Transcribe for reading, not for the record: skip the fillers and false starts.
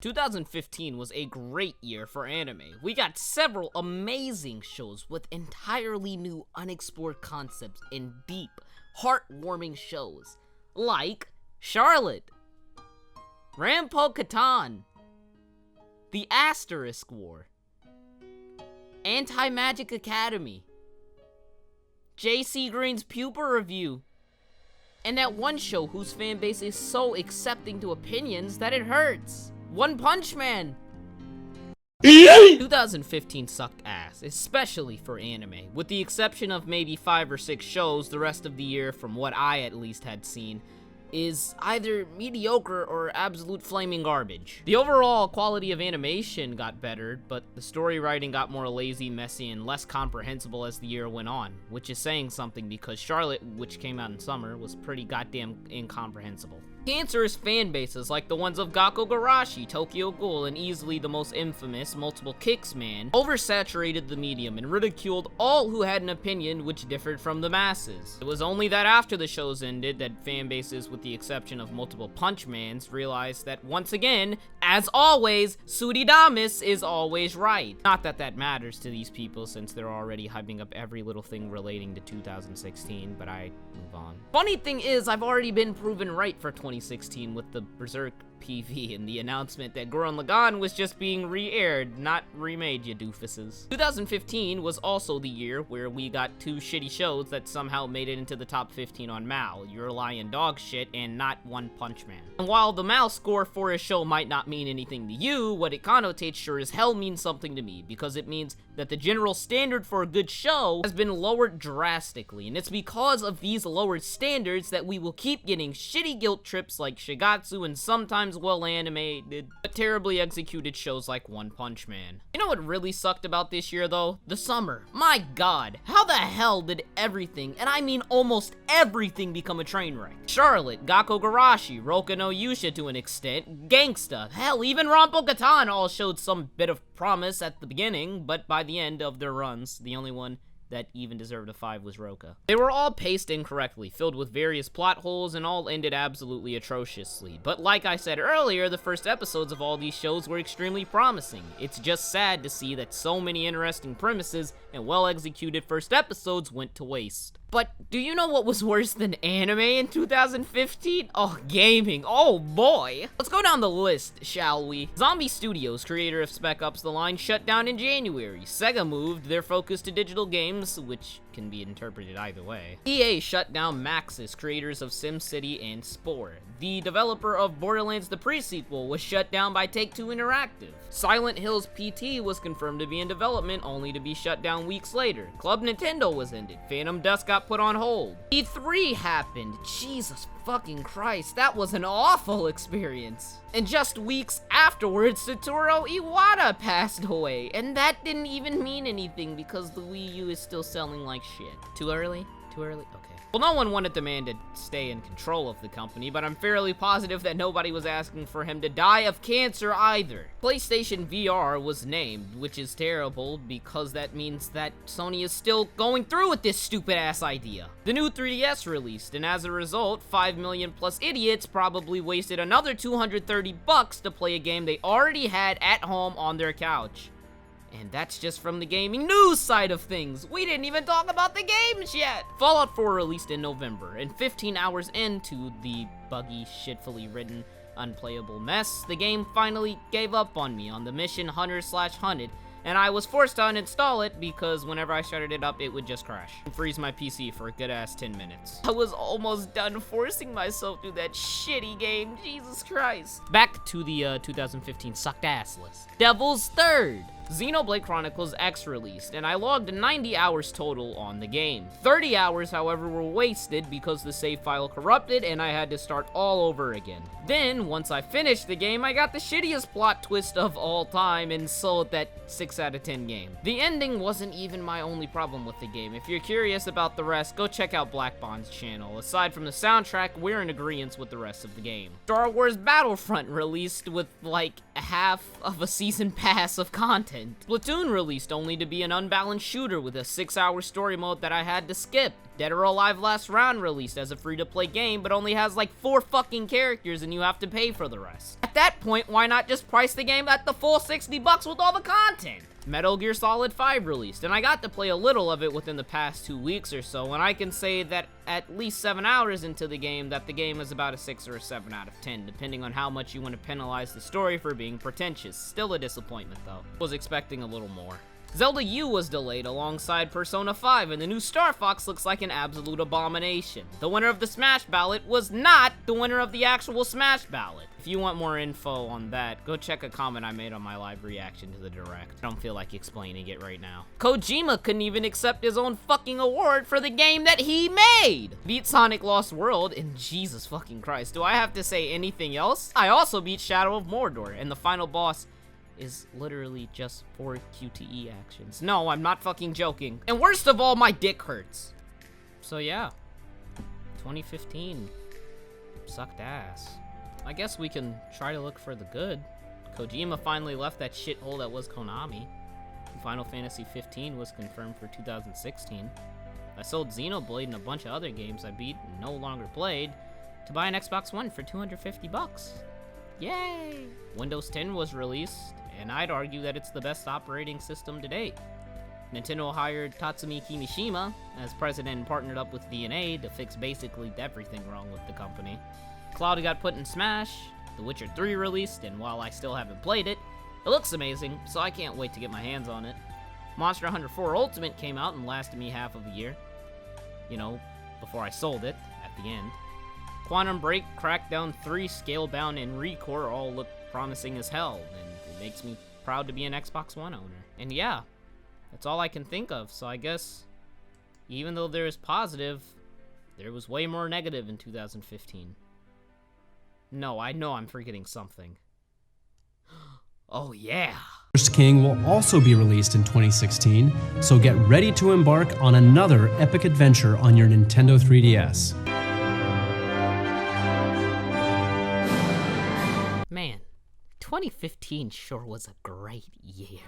2015 was a great year for anime. We got several amazing shows with entirely new unexplored concepts and deep, heartwarming shows like Charlotte, Rampo Katan, The Asterisk War, Anti-Magic Academy, J.C. Green's Pupa Review, and that one show whose fanbase is so accepting to opinions that it hurts. One Punch Man! 2015 sucked ass, especially for anime. With the exception of maybe 5 or 6 shows, the rest of the year, from what I at least had seen, is either mediocre or absolute flaming garbage. The overall quality of animation got better, but the story writing got more lazy, messy, and less comprehensible as the year went on, which is saying something because Charlotte, which came out in summer, was pretty goddamn incomprehensible. Cancerous fan bases like the ones of Gakko Garashi, Tokyo Ghoul, and easily the most infamous Multiple Kicks Man oversaturated the medium and ridiculed all who had an opinion which differed from the masses. It was only that after the shows ended that fan bases, with the exception of Multiple Punch Mans, realized that once again, as always, Suridamis is always right. Not that that matters to these people since they're already hyping up every little thing relating to 2016, but I move on. Funny thing is, I've already been proven right for 2016 with the Berserk PV and the announcement that Gurren Lagann was just being re-aired, not remade, you doofuses. 2015 was also the year where we got 2 shitty shows that somehow made it into the top 15 on MAL, Your Lion Dog Shit and Not One Punch Man. And while the MAL score for a show might not mean anything to you, what it connotates sure as hell means something to me, because it means that the general standard for a good show has been lowered drastically, and it's because of these lowered standards that we will keep getting shitty guilt trips like Shigatsu and sometimes well animated but terribly executed shows like One Punch Man. You know what really sucked about this year though? The summer. My god, how the hell did everything, and I mean almost everything, become a train wreck? Charlotte, Gakko Garashi, Roka no Yusha to an extent, Gangsta, hell even Rampo Katan all showed some bit of promise at the beginning, but by the end of their runs, the only one that even deserved a 5 was Roka. They were all paced incorrectly, filled with various plot holes, and all ended absolutely atrociously. But like I said earlier, the first episodes of all these shows were extremely promising. It's just sad to see that so many interesting premises and well-executed first episodes went to waste. But do you know what was worse than anime in 2015? Oh, gaming. Oh boy. Let's go down the list, shall we? Zombie Studios, creator of Spec Ops: The Line, shut down in January. Sega moved their focus to digital games, which can be interpreted either way. EA shut down Maxis, creators of SimCity and Spore. The developer of Borderlands the pre-sequel was shut down by Take-Two Interactive. Silent Hills PT was confirmed to be in development, only to be shut down weeks later. Club Nintendo was ended. Phantom Dust got put on hold. E3 happened. Jesus fucking Christ, that was an awful experience. And just weeks afterwards, Satoru Iwata passed away, and that didn't even mean anything because the Wii U is still selling like shit. Too early? Too early? Okay. Well, no one wanted the man to stay in control of the company, but I'm fairly positive that nobody was asking for him to die of cancer either. PlayStation VR was named, which is terrible because that means that Sony is still going through with this stupid-ass idea. The new 3DS released, and as a result, 5 million plus idiots probably wasted another $230 to play a game they already had at home on their couch. And that's just from the gaming news side of things. We didn't even talk about the games yet. Fallout 4 released in November, and 15 hours into the buggy, shitfully written, unplayable mess, the game finally gave up on me on the mission Hunter/Hunted, and I was forced to uninstall it because whenever I started it up, it would just crash and freeze my PC for a good ass 10 minutes. I was almost done forcing myself through that shitty game, Jesus Christ. Back to the 2015 sucked ass list. Devil's Third. Xenoblade Chronicles X released, and I logged 90 hours total on the game. 30 hours, however, were wasted because the save file corrupted and I had to start all over again. Then, once I finished the game, I got the shittiest plot twist of all time and sold that 6 out of 10 game. The ending wasn't even my only problem with the game. If you're curious about the rest, go check out Black Bond's channel. Aside from the soundtrack, we're in agreement with the rest of the game. Star Wars Battlefront released with, like, half of a season pass of content. Splatoon released only to be an unbalanced shooter with a 6-hour story mode that I had to skip. Dead or Alive Last Round released as a free-to-play game, but only has like 4 fucking characters and you have to pay for the rest. At that point, why not just price the game at the full $60 with all the content? Metal Gear Solid 5 released, and I got to play a little of it within the past 2 weeks or so, and I can say that at least 7 hours into the game, that the game is about a 6 or a 7 out of 10, depending on how much you want to penalize the story for being pretentious. Still a disappointment though. Was expecting a little more. Zelda U was delayed alongside Persona 5, and the new Star Fox looks like an absolute abomination. The winner of the Smash ballot was not the winner of the actual Smash ballot. If you want more info on that, go check a comment I made on my live reaction to the Direct. I don't feel like explaining it right now. Kojima couldn't even accept his own fucking award for the game that he made! Beat Sonic Lost World, and Jesus fucking Christ, do I have to say anything else? I also beat Shadow of Mordor, and the final boss is literally just 4 QTE actions. No, I'm not fucking joking. And worst of all, my dick hurts. So yeah, 2015 sucked ass. I guess we can try to look for the good. Kojima finally left that shithole that was Konami. Final Fantasy 15 was confirmed for 2016. I sold Xenoblade and a bunch of other games I beat and no longer played to buy an Xbox One for $250. Yay! Windows 10 was released, and I'd argue that it's the best operating system to date. Nintendo hired Tatsumi Kimishima as president and partnered up with DNA to fix basically everything wrong with the company. Cloud got put in Smash, The Witcher 3 released, and while I still haven't played it, it looks amazing, so I can't wait to get my hands on it. Monster Hunter 4 Ultimate came out and lasted me half of a year. You know, before I sold it, at the end. Quantum Break, Crackdown 3, Scalebound, and Recore all look promising as hell, and it makes me proud to be an Xbox One owner. And yeah, that's all I can think of, so I guess, even though there is positive, there was way more negative in 2015. No, I know I'm forgetting something. Oh yeah! First King will also be released in 2016, so get ready to embark on another epic adventure on your Nintendo 3DS. Man, 2015 sure was a great year.